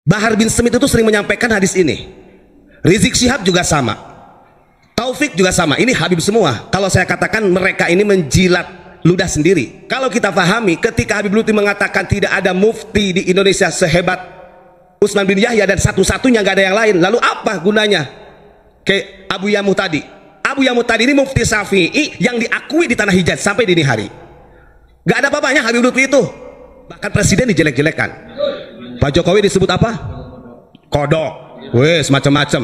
Bahar bin Smith itu sering menyampaikan hadis ini. Rizik Syihab juga sama, Taufik juga sama. Ini Habib semua. Kalau saya katakan mereka ini menjilat ludah sendiri. Kalau kita pahami, ketika Habib Lutfi mengatakan tidak ada mufti di Indonesia sehebat Utsman bin Yahya dan satu-satunya, nggak ada yang lain, lalu apa gunanya kayak Abu Yamuh tadi? Abu Yamuh tadi ini mufti Syafi'i yang diakui di tanah Hijaz sampai dini hari. Nggak ada apa-apanya Habib Lutfi itu. Bahkan presiden dijelek-jelekan. Pak Jokowi disebut apa? Kodok. Wes macam-macam.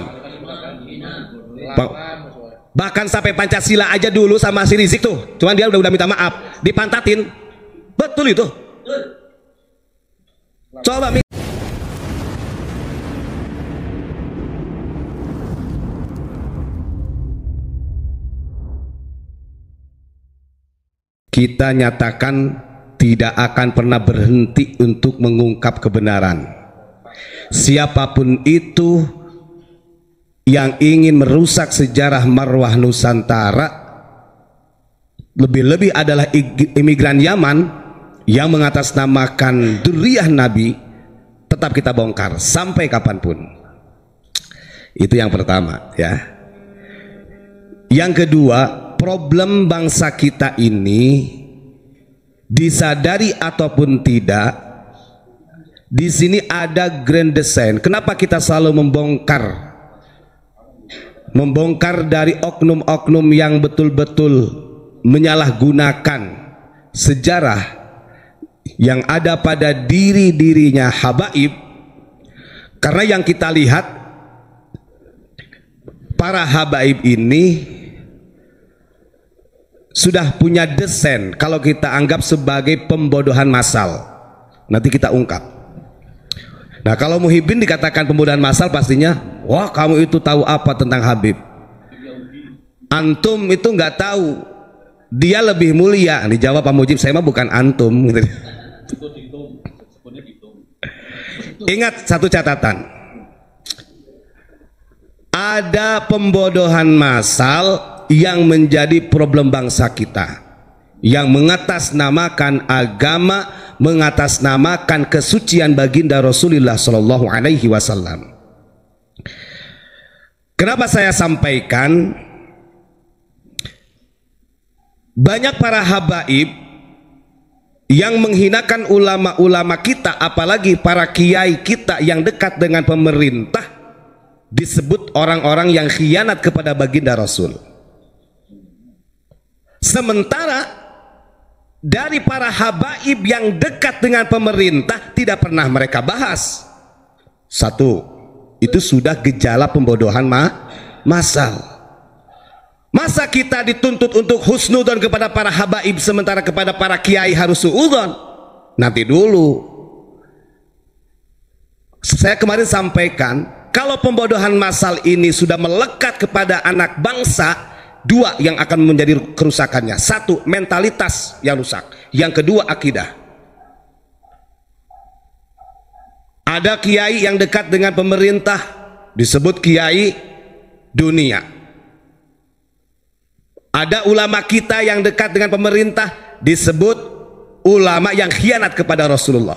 Bahkan sampai Pancasila aja dulu sama si Rizik tuh, cuman dia udah minta maaf, dipantatin. Betul itu. Coba kita nyatakan tidak akan pernah berhenti untuk mengungkap kebenaran. Siapapun itu yang ingin merusak sejarah marwah Nusantara, lebih-lebih adalah imigran Yaman yang mengatasnamakan dzurriyyah Nabi, tetap kita bongkar sampai kapanpun. Itu yang pertama ya. Yang kedua, problem bangsa kita ini disadari ataupun tidak, di sini ada grand design. Kenapa kita selalu membongkar dari oknum-oknum yang betul-betul menyalahgunakan sejarah yang ada pada diri-dirinya habaib? Karena yang kita lihat, para habaib ini sudah punya desain kalau kita anggap sebagai pembodohan massal. Nanti kita ungkap. Nah, kalau Muhyiddin dikatakan pembodohan massal, pastinya wah kamu itu tahu apa tentang Habib. Antum itu nggak tahu, dia lebih mulia. Dijawab Pak Mujib, saya mah bukan antum gitu. Ingat satu catatan, ada pembodohan massal yang menjadi problem bangsa kita, yang mengatasnamakan agama, mengatasnamakan kesucian baginda Rasulullah Shallallahu Alaihi Wasallam. Kenapa saya sampaikan banyak para habaib yang menghinakan ulama-ulama kita, apalagi para kiai kita yang dekat dengan pemerintah, disebut orang-orang yang khianat kepada baginda Rasul. Sementara dari para habaib yang dekat dengan pemerintah tidak pernah mereka bahas. Satu, itu sudah gejala pembodohan massal. Masa kita dituntut untuk husnudzon kepada para habaib, sementara kepada para kiai harus suudzon? Nanti dulu. Saya kemarin sampaikan, kalau pembodohan massal ini sudah melekat kepada anak bangsa, dua yang akan menjadi kerusakannya. Satu, mentalitas yang rusak. Yang kedua, akidah. Ada kiai yang dekat dengan pemerintah, disebut kiai dunia. Ada ulama kita yang dekat dengan pemerintah, disebut ulama yang khianat kepada Rasulullah.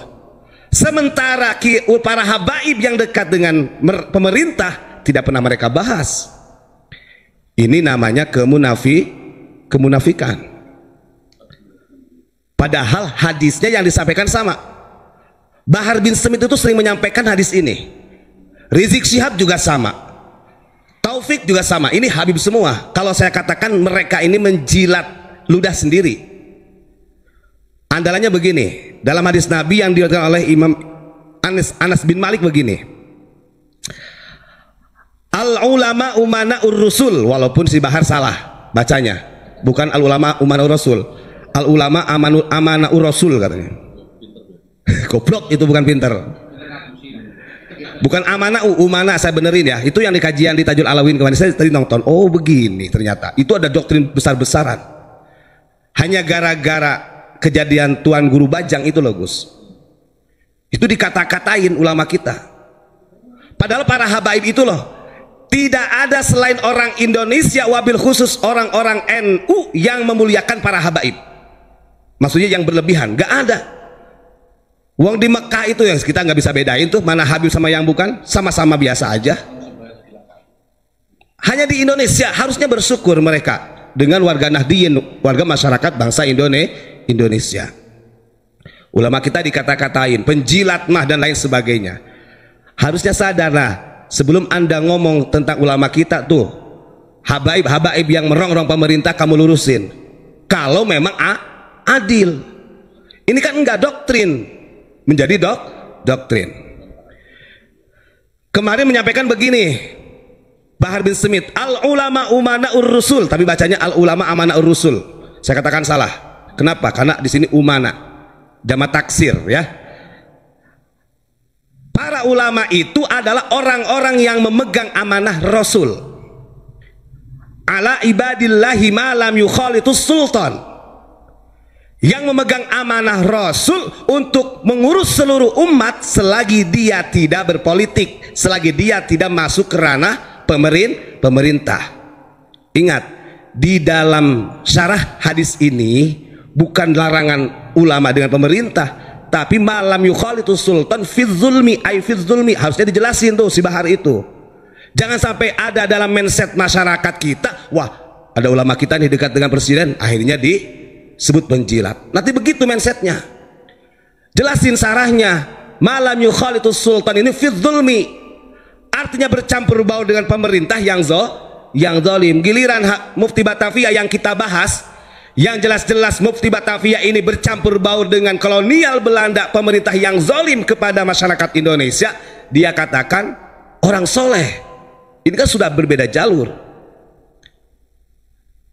Sementara para habaib yang dekat dengan pemerintah tidak pernah mereka bahas. Ini namanya kemunafikan. Padahal hadisnya yang disampaikan sama. Bahar bin Smith itu sering menyampaikan hadis ini. Rizik Syihab juga sama, Taufik juga sama. Ini Habib semua. Kalau saya katakan mereka ini menjilat ludah sendiri. Andalannya begini, dalam hadis Nabi yang diriwayatkan oleh Imam Anas bin Malik begini, al ulama umana ur-rusul, walaupun si Bahar salah bacanya, bukan al ulama umana ur-rasul, al ulama amana ur-rasul katanya. Goblok, itu bukan pinter, bukan amana umana, saya benerin ya. Itu yang di kajian di Tajul Alawin kemarin saya tadi nonton. Oh begini, ternyata itu ada doktrin besar-besaran. Hanya gara-gara kejadian Tuan Guru Bajang itu loh Gus, itu dikata-katain ulama kita. Padahal para habaib itu loh, tidak ada selain orang Indonesia, wabil khusus orang-orang NU yang memuliakan para habaib. Maksudnya yang berlebihan, gak ada. Wong di Mekah itu yang kita nggak bisa bedain tuh mana Habib sama yang bukan, sama-sama biasa aja. Hanya di Indonesia harusnya bersyukur mereka dengan warga Nahdliyin, warga masyarakat bangsa Indonesia. Ulama kita dikata-katain penjilat mah dan lain sebagainya. Harusnya sadarlah sebelum Anda ngomong tentang ulama kita tuh, habaib yang merongrong pemerintah kamu lurusin. Kalau memang adil. Ini kan enggak doktrin, menjadi doktrin. Kemarin menyampaikan begini, Bahar bin Smith, al ulama umanaur rusul, tapi bacanya al ulama amanaur rusul. Saya katakan salah. Kenapa? Karena di sini umana, jamak taksir ya. Para ulama itu adalah orang-orang yang memegang amanah Rasul. Ala ibadillahi ma lam yukhalitus sultan. Yang memegang amanah Rasul untuk mengurus seluruh umat selagi dia tidak berpolitik, selagi dia tidak masuk ke ranah pemerintah. Ingat, di dalam syarah hadis ini bukan larangan ulama dengan pemerintah, tapi malam yukhalitus sultan fizzulmi ay fizzulmi, harusnya dijelasin tuh si Bahar itu. Jangan sampai ada dalam mindset masyarakat kita, wah ada ulama kita nih dekat dengan presiden, akhirnya disebut penjilat. Nanti begitu mindsetnya. Jelasin sarahnya, malam yukhalitus sultan ini fizzulmi, artinya bercampur baur dengan pemerintah yang zalim. Giliran Mufti Batavia yang kita bahas, yang jelas-jelas Mufti Batavia ini bercampur baur dengan kolonial Belanda, pemerintah yang zalim kepada masyarakat Indonesia. Dia katakan orang soleh. Ini kan sudah berbeda jalur.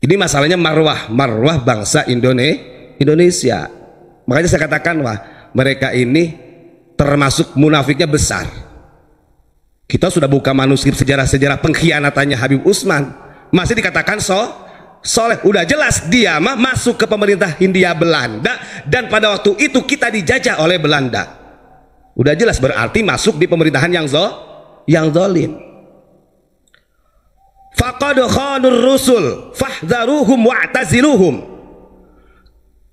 Ini masalahnya marwah bangsa Indonesia. Makanya saya katakan, wah mereka ini termasuk munafiknya besar. Kita sudah buka manuskrip sejarah-sejarah pengkhianatannya Habib Utsman, masih dikatakan soleh. Udah jelas dia mah masuk ke pemerintah Hindia Belanda, dan pada waktu itu kita dijajah oleh Belanda. Udah jelas berarti masuk di pemerintahan yang zalim. Faqad khanur rusul fahdharuhum wa'taziluhum.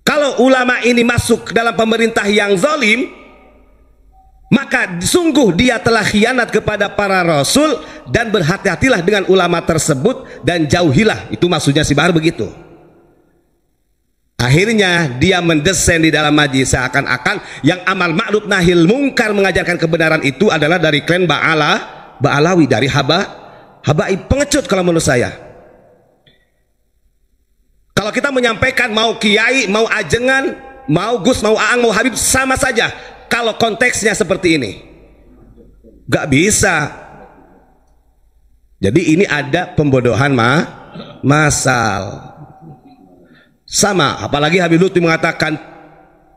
Kalau ulama ini masuk dalam pemerintah yang zalim, maka sungguh dia telah khianat kepada para rasul, dan berhati-hatilah dengan ulama tersebut dan jauhilah. Itu maksudnya si Bahar begitu. Akhirnya dia mendesain di dalam majlis seakan-akan yang amal ma'ruf nahil mungkar mengajarkan kebenaran itu adalah dari klan Ba'alawi, dari habaib. Pengecut kalau menurut saya. Kalau kita menyampaikan mau kiai, mau ajengan, mau Gus, mau Aang, mau Habib, sama saja kalau konteksnya seperti ini. Gak bisa. Jadi ini ada pembodohan masal. Sama, apalagi Habib Lutfi mengatakan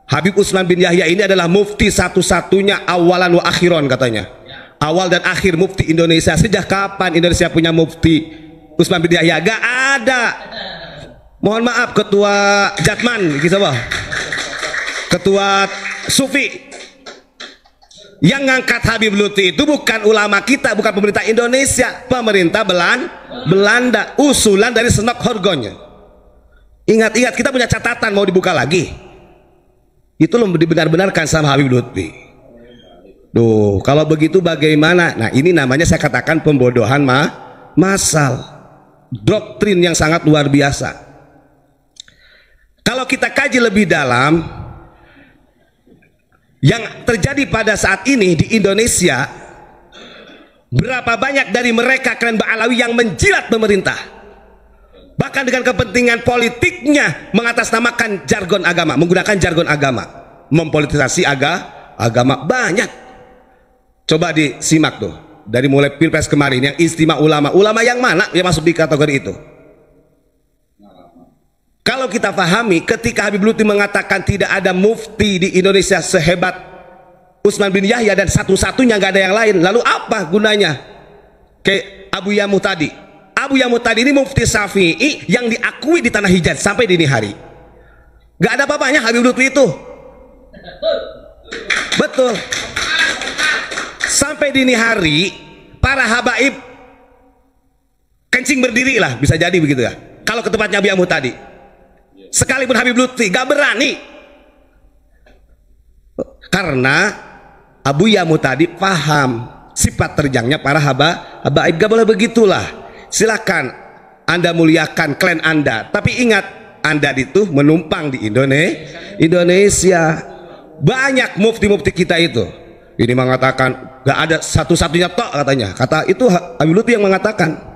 Habib Utsman bin Yahya ini adalah mufti satu-satunya awalan wa akhiron, katanya. Awal dan akhir mufti Indonesia. Sejak kapan Indonesia punya mufti Utsman bin Yahya? Gak ada. Mohon maaf ketua Jatman gitu, ketua Sufi. Yang ngangkat Habib Lutfi itu bukan ulama kita, bukan pemerintah Indonesia, pemerintah Belanda, usulan dari Senok Horgonnya. Ingat-ingat, kita punya catatan mau dibuka lagi. Itu loh dibenar-benarkan sama Habib Lutfi. Duh, kalau begitu bagaimana? Nah, ini namanya saya katakan pembodohan masal. Doktrin yang sangat luar biasa. Kalau kita kaji lebih dalam, yang terjadi pada saat ini di Indonesia, berapa banyak dari mereka klan Ba'alawi yang menjilat pemerintah, bahkan dengan kepentingan politiknya mengatasnamakan jargon agama, menggunakan jargon agama, mempolitisasi agama. Banyak. Coba disimak tuh, dari mulai Pilpres kemarin yang istimewa ulama yang mana yang masuk di kategori itu? Kalau kita pahami, ketika Habib Lutfi mengatakan tidak ada mufti di Indonesia sehebat Utsman bin Yahya dan satu-satunya, nggak ada yang lain, lalu apa gunanya? Kayak Abu Yamuh tadi. Abu Yamuh tadi ini mufti Syafi'i yang diakui di tanah Hijaz sampai dini hari. Nggak ada apa-apanya Habib Lutfi itu. Betul. Sampai dini hari para habaib kencing berdiri lah, bisa jadi begitu ya. Kalau ke tempatnya Abu Yamuh tadi, sekalipun Habib Lutfi gak berani. Karena Abu Yamu tadi paham sifat terjangnya para habaib. Gak boleh begitulah. Silakan Anda muliakan klan Anda, tapi ingat Anda itu menumpang di Indonesia. Banyak mufti-mufti kita itu ini mengatakan gak ada satu-satunya tok katanya. Kata itu Habib Lutfi yang mengatakan.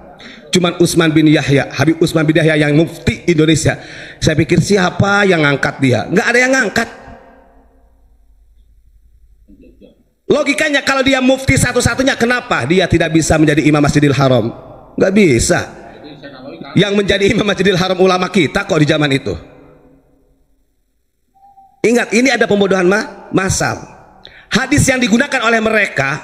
Cuman Utsman bin Yahya, Habib Utsman bin Yahya yang mufti Indonesia. Saya pikir siapa yang ngangkat dia? Nggak ada yang ngangkat. Logikanya kalau dia mufti satu-satunya, kenapa dia tidak bisa menjadi imam Masjidil Haram? Nggak bisa. Yang menjadi imam Masjidil Haram ulama kita kok di zaman itu. Ingat, ini ada pembodohan massal. Hadis yang digunakan oleh mereka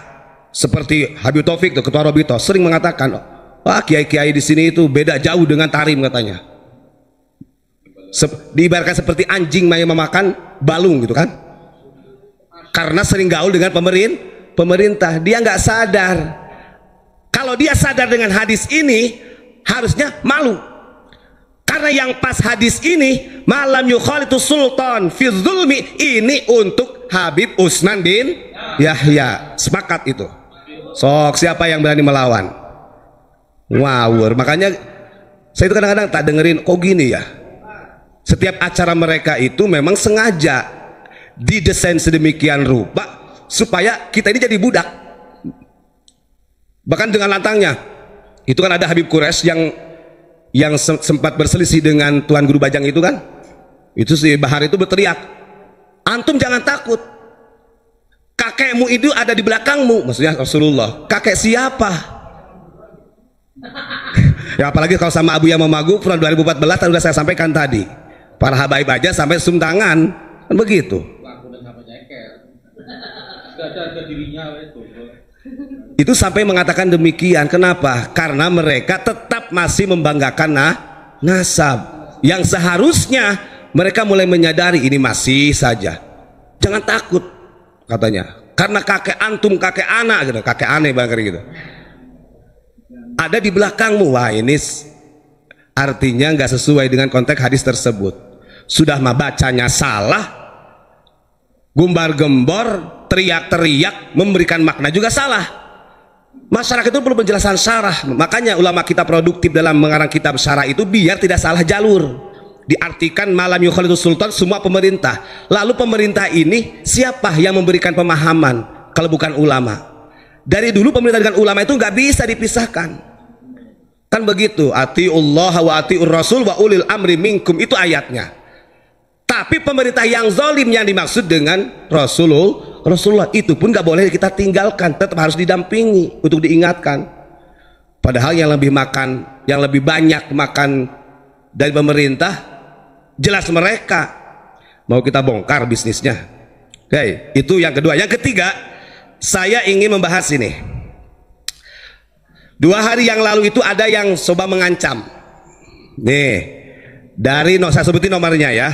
seperti Habib Taufik, ketua Robito, sering mengatakan, wah kiai-kiai di sini itu beda jauh dengan Tarim katanya. Diibaratkan seperti anjing yang memakan balung gitu kan. Karena sering gaul dengan pemerintah, dia nggak sadar. Kalau dia sadar dengan hadis ini, harusnya malu. Karena yang pas hadis ini, malam yukhalitu sultan fi zulmi, ini untuk Habib Utsman bin Yahya. Sepakat itu. Sok siapa yang berani melawan? Ngawur. Makanya saya itu kadang-kadang tak dengerin kok gini ya. Setiap acara mereka itu memang sengaja didesain sedemikian rupa supaya kita ini jadi budak. Bahkan dengan lantangnya itu kan ada Habib Quraisy yang sempat berselisih dengan Tuan Guru Bajang itu kan. Itu si Bahar itu berteriak, antum jangan takut, kakekmu itu ada di belakangmu. Maksudnya Rasulullah. Kakek siapa? Ya apalagi kalau sama Abu Yama Magu tahun 2014 sudah saya sampaikan tadi, para habaib aja sampai sum tangan kan begitu. Itu sampai mengatakan demikian. Kenapa? Karena mereka tetap masih membanggakan nasab yang seharusnya mereka mulai menyadari ini masih saja. Jangan takut katanya, karena kakek antum kakek anak gitu, kakek aneh banget gitu ada di belakangmu. Wah ini artinya nggak sesuai dengan konteks hadis tersebut. Sudah mah bacanya salah, gumbar-gembor, teriak-teriak, memberikan makna juga salah. Masyarakat itu perlu penjelasan syarah. Makanya ulama kita produktif dalam mengarang kitab syarah itu biar tidak salah jalur. Diartikan malam yukhalitu sultan semua pemerintah. Lalu pemerintah ini siapa yang memberikan pemahaman kalau bukan ulama? Dari dulu pemerintah dengan ulama itu nggak bisa dipisahkan. Kan begitu, atiullah wa atiur rasul wa ulil amri minkum, itu ayatnya. Tapi pemerintah yang zalim yang dimaksud dengan Rasulullah itu pun nggak boleh kita tinggalkan, tetap harus didampingi untuk diingatkan. Padahal yang lebih banyak makan dari pemerintah, jelas mereka mau kita bongkar bisnisnya. Oke, itu yang kedua. Yang ketiga, saya ingin membahas ini. 2 hari yang lalu itu ada yang coba mengancam. Nih, dari saya sebutin nomornya ya.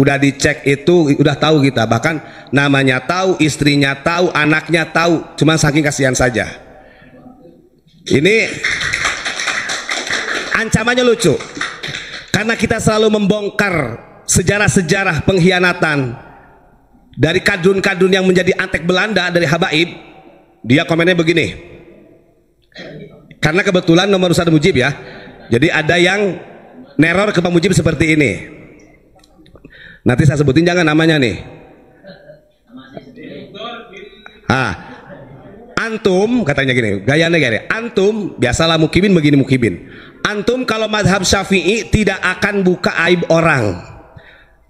Udah dicek itu, udah tahu kita, bahkan namanya tahu, istrinya tahu, anaknya tahu, cuma saking kasihan saja. Ini ancamannya lucu, karena kita selalu membongkar sejarah-sejarah pengkhianatan dari kadrun-kadrun yang menjadi antek Belanda dari habaib. Dia komennya begini, karena kebetulan nomor Ustaz Mujib ya, jadi ada yang neror ke Pak Mujib seperti ini. Nanti saya sebutin jangan namanya nih. Antum katanya gini, gayanya gini. Antum biasalah mukibin begini mukibin. Antum kalau madhab Syafi'i tidak akan buka aib orang.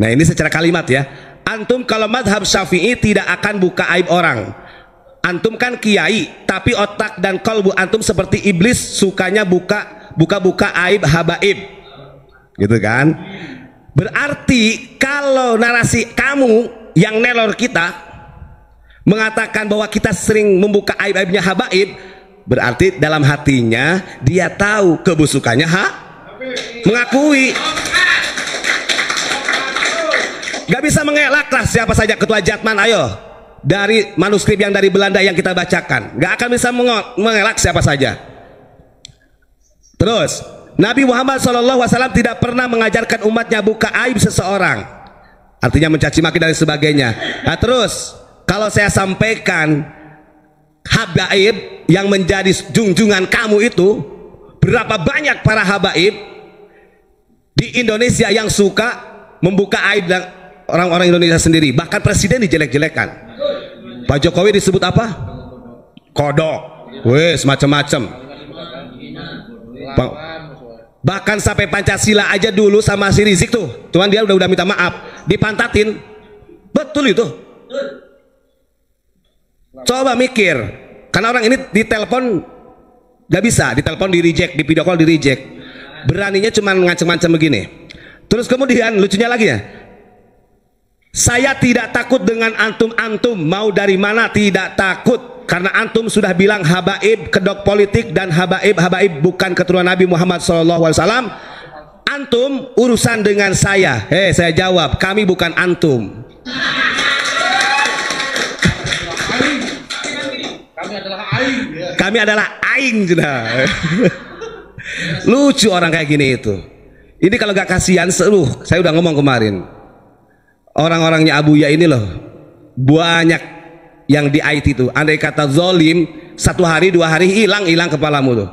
Nah ini secara kalimat ya. Antum kalau madhab Syafi'i tidak akan buka aib orang. Antum kan kiai, tapi otak dan kalbu antum seperti iblis, sukanya buka aib habaib, gitu kan? Berarti kalau narasi kamu yang nelor kita mengatakan bahwa kita sering membuka aib-aibnya habaib, berarti dalam hatinya dia tahu kebusukannya mengakui. Gak bisa mengelaklah siapa saja ketua Jatman, ayo dari manuskrip yang dari Belanda yang kita bacakan, gak akan bisa mengelak siapa saja. Terus Nabi Muhammad SAW tidak pernah mengajarkan umatnya buka aib seseorang. artinya mencaci maki dan sebagainya. Nah terus kalau saya sampaikan habaib yang menjadi junjungan kamu itu, berapa banyak para habaib di Indonesia yang suka membuka aib dan orang-orang Indonesia sendiri, bahkan presiden dijelek-jelekan. Pak Jokowi disebut apa? Kodok, wes macam-macam. Bahkan sampai Pancasila aja dulu sama si Rizik tuh, cuman dia udah minta maaf, dipantatin. Betul itu. Coba mikir, karena orang ini ditelepon gak bisa, ditelepon di reject, di video call di reject, beraninya cuman ngancem-ngancem begini. Terus kemudian lucunya lagi ya, saya tidak takut dengan antum-antum, mau dari mana tidak takut, karena antum sudah bilang habaib kedok politik dan habaib bukan keturunan Nabi Muhammad SAW. Antum urusan dengan saya. Saya jawab, kami bukan antum. Kami adalah aing. Lucu orang kayak gini itu. Ini kalau gak kasihan seluruh, saya udah ngomong kemarin, orang-orangnya Abuya ini loh banyak yang di IT itu, andai kata zolim, 1 hari 2 hari hilang kepalamu tuh.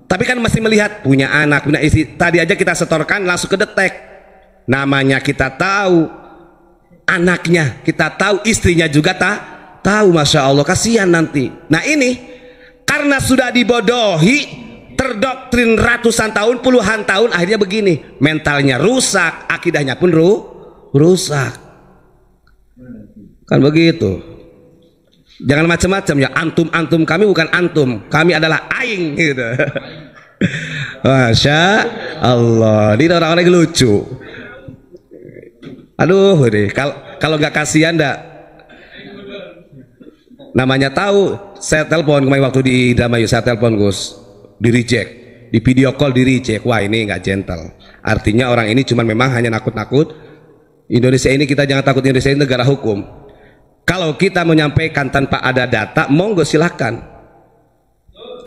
Tapi kan masih melihat punya anak, punya istri. Tadi aja kita setorkan langsung kedetek, namanya kita tahu, anaknya kita tahu, istrinya juga tahu. Masya Allah, kasihan nanti. Nah ini karena sudah dibodohi, terdoktrin ratusan tahun, puluhan tahun, akhirnya begini, mentalnya rusak, akidahnya pun rusak. Kan begitu. Jangan macam-macam ya, antum kami bukan antum, kami adalah aing gitu. Masya Allah, ini orang-orang lucu. Aduh deh, kalau gak kasihan dah. Namanya tahu, saya telepon kemarin waktu di Dramayu, saya telepon Gus, di reject, di video call di reject. Wah ini nggak gentle. Artinya orang ini cuma memang hanya nakut-nakut. Indonesia ini, kita jangan takut, Indonesia ini negara hukum. Kalau kita menyampaikan tanpa ada data, monggo silahkan.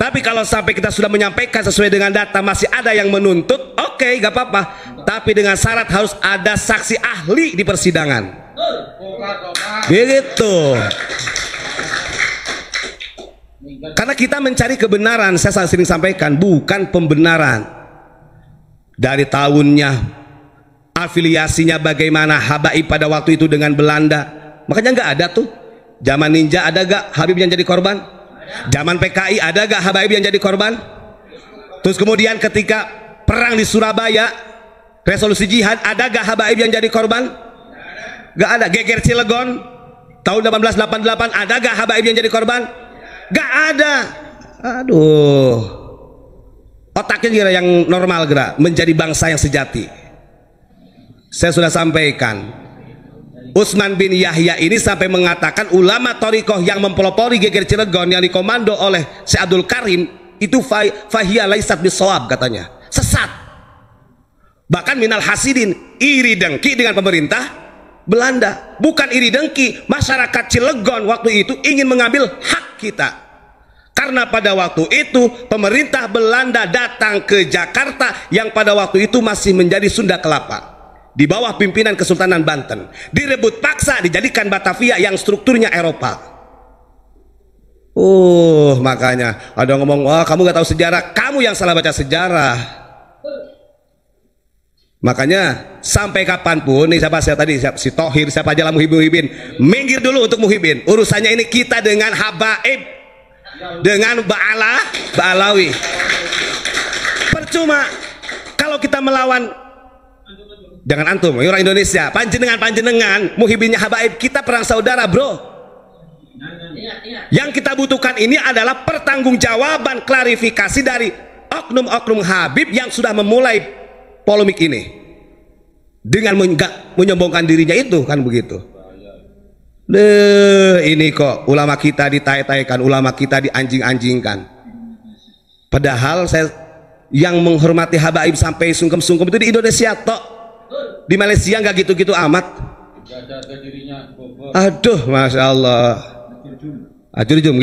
Tapi kalau sampai kita sudah menyampaikan sesuai dengan data masih ada yang menuntut, oke, gak apa-apa. Tapi dengan syarat harus ada saksi ahli di persidangan. Begitu. Karena kita mencari kebenaran, saya sering sampaikan, bukan pembenaran. Dari tahunnya, afiliasinya bagaimana habaib pada waktu itu dengan Belanda. Makanya nggak ada tuh. Zaman ninja ada gak Habib yang jadi korban? Zaman PKI ada gak habaib yang jadi korban? Terus kemudian ketika perang di Surabaya, resolusi jihad, ada gak habaib yang jadi korban? Gak ada. Geger Cilegon tahun 1888, ada gak habaib yang jadi korban? Gak ada. Aduh, otaknya kira yang normal gerak menjadi bangsa yang sejati. Saya sudah sampaikan, Utsman bin Yahya ini sampai mengatakan ulama Thariqah yang mempelopori Geger Cilegon yang dikomando oleh Syekh Abdul Karim itu fahiyya laisat bisawab, katanya sesat. Bahkan minal hasidin, iri dengki dengan pemerintah Belanda. Bukan iri dengki, masyarakat Cilegon waktu itu ingin mengambil hak kita. Karena pada waktu itu pemerintah Belanda datang ke Jakarta yang pada waktu itu masih menjadi Sunda Kelapa, di bawah pimpinan Kesultanan Banten, direbut paksa dijadikan Batavia yang strukturnya Eropa. Makanya ada ngomong, wah kamu gak tahu sejarah, kamu yang salah baca sejarah. Makanya sampai kapanpun nih, siapa saya tadi, si Tohir, siapa aja lah, Muhibin, minggir dulu untuk Muhibin. Urusannya ini kita dengan habaib, dengan Ba'alawi. Percuma kalau kita melawan. Jangan antum, orang Indonesia, panjenengan, Muhibinnya habaib, kita perang saudara bro. Yang kita butuhkan ini adalah pertanggungjawaban, klarifikasi dari oknum-oknum Habib yang sudah memulai polemik ini dengan menyombongkan dirinya itu, kan begitu. Ini kok ulama kita ditai-taikan, ulama kita dianjing-anjingkan. Padahal saya yang menghormati habaib sampai sungkem-sungkem itu di Indonesia tok. Di Malaysia nggak gitu-gitu amat. Aduh, masya Allah. Ajur-jum,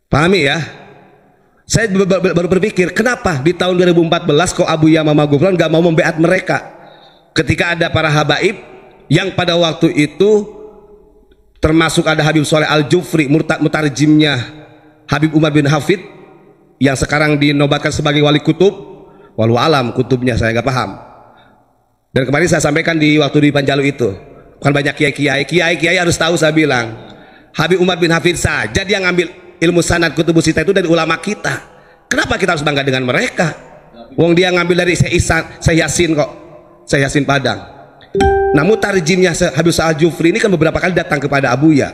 pahami ya. Saya baru berpikir, kenapa di tahun 2014 kok Abuya Mama Gufron gak mau membeat mereka ketika ada para habaib yang pada waktu itu termasuk ada Habib Soleh Al-Jufri, mutarjimnya Habib Umar bin Hafid yang sekarang dinobatkan sebagai wali kutub. Walau alam kutubnya saya nggak paham. Dan kemarin saya sampaikan di waktu di Panjalu itu, bukan banyak kiai harus tahu. Saya bilang Habib Umar bin Hafid saja dia ngambil ilmu sanad kutubus sita itu dari ulama kita. Kenapa kita harus bangga dengan mereka? Wong dia ngambil dari Syekh Yasin kok, Syekh Yasin Padang. Namun tarjimnya Habib Al-Jufri ini kan beberapa kali datang kepada Abuya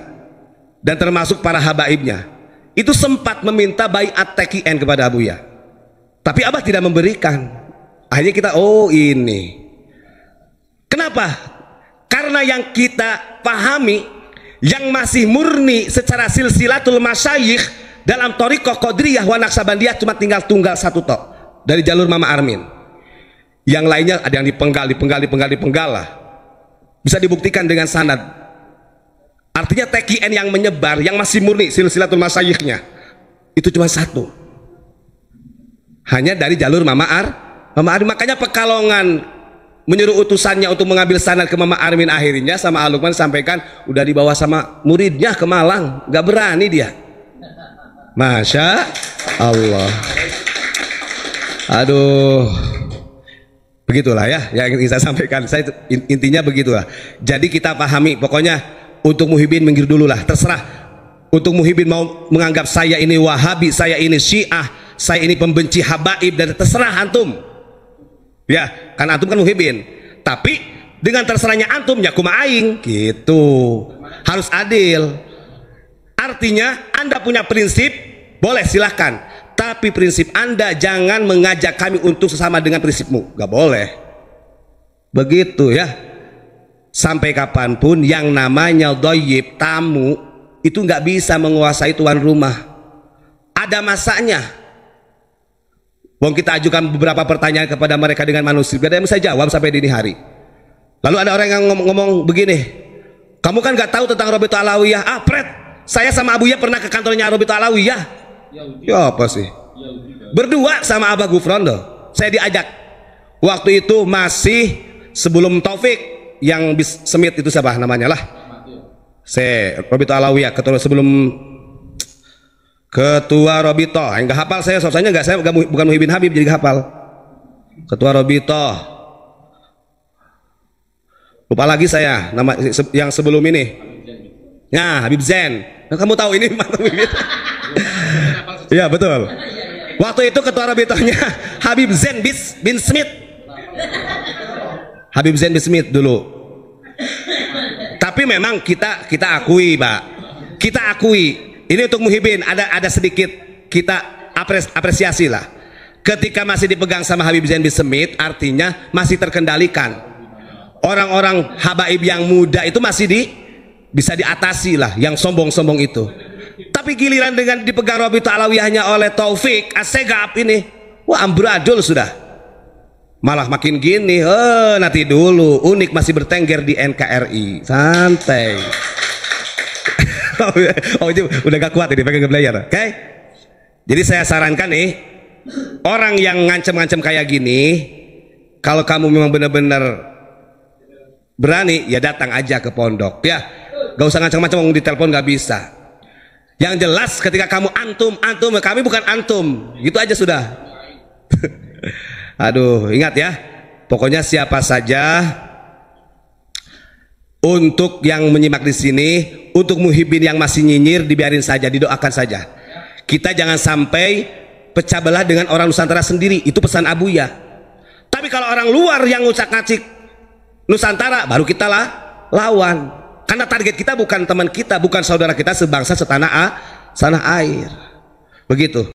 dan termasuk para habaibnya itu sempat meminta baiat TKN kepada Abuya, tapi Abah tidak memberikan. Akhirnya kita, oh ini kenapa? Karena yang kita pahami yang masih murni secara silsilatul masyayikh dalam thariqah Qadiriyah wa Naqsabandiyah cuma tinggal tunggal satu tok dari jalur Mama Armin. Yang lainnya ada yang dipenggal lah. Bisa dibuktikan dengan sanad. Artinya TKN yang menyebar yang masih murni silsilatul masyayikhnya itu cuma satu. Hanya dari jalur Mama Armin. Makanya Pekalongan menyuruh utusannya untuk mengambil sanad ke Mama Armin, akhirnya sama Al-Lukman sampaikan udah dibawa sama muridnya ke Malang, nggak berani dia. Masya Allah. Aduh, begitulah ya yang ingin saya sampaikan. Saya intinya begitulah. Jadi kita pahami, pokoknya untuk Muhyiddin minggir dulu lah, terserah. Untuk Muhyiddin mau menganggap saya ini Wahabi, saya ini Syiah, saya ini pembenci habaib, dan terserah antum. Ya, kan antum kan Muhyiddin. Tapi dengan terserahnya antum ya kuma aing gitu. Harus adil. Artinya Anda punya prinsip, boleh silahkan. Tapi prinsip Anda jangan mengajak kami untuk sesama dengan prinsipmu. Gak boleh. Begitu ya. Sampai kapanpun yang namanya doyib, tamu, itu nggak bisa menguasai tuan rumah. Ada masanya. Wong kita ajukan beberapa pertanyaan kepada mereka dengan manuskrip, gak ada yang bisa jawab sampai dini hari. Lalu ada orang yang ngomong begini, kamu kan nggak tahu tentang Robito Alawiyah. Ah pret, saya sama Abuya pernah ke kantornya Robito Alawiyah. Ya apa sih? Berdua sama Abah Gufron doh. Saya diajak. Waktu itu masih sebelum Taufik yang Semit itu siapa namanya lah. Saya Robito Alawiyah Ketua Robito, enggak hafal saya bukan Muhyiddin Habib jadi hafal. Ketua Robito. Lupa lagi saya nama yang sebelum ini. Ya, Habib Zain. Nah, kamu tahu ini Iya, betul. Waktu itu ketua Robitonya Habib Zain bin Smith. Habib Zain bin Smith dulu. Tapi memang kita akui, Pak. Kita akui. Ini untuk Muhyiddin ada sedikit kita apresiasi lah. Ketika masih dipegang sama Habib Zain bin Smith, artinya masih terkendalikan. Orang-orang habaib yang muda itu masih bisa diatasi lah, yang sombong-sombong itu. Tapi giliran dengan dipegang Robito Alawiyahnya oleh Taufik Assegaf ini, wah amburadul sudah. Malah makin gini, nanti dulu, Unik masih bertengger di NKRI, santai. Oh udah gak kuat ini pegang belajar, oke? Jadi saya sarankan nih, orang yang ngancem-ngancem kayak gini, kalau kamu memang benar-benar berani, ya datang aja ke pondok, ya. Gak usah ngancem-ngancem ngomong di telepon, gak bisa. Yang jelas ketika kamu antum, kami bukan antum, gitu aja sudah. Aduh, ingat ya, pokoknya siapa saja. Untuk yang menyimak di sini, untuk Muhyiddin yang masih nyinyir, dibiarin saja, didoakan saja. Kita jangan sampai pecah belah dengan orang Nusantara sendiri, itu pesan Abuya. Tapi kalau orang luar yang ngucak-ngacik Nusantara, baru kita lawan. Karena target kita bukan teman kita, bukan saudara kita sebangsa setanah air. Begitu.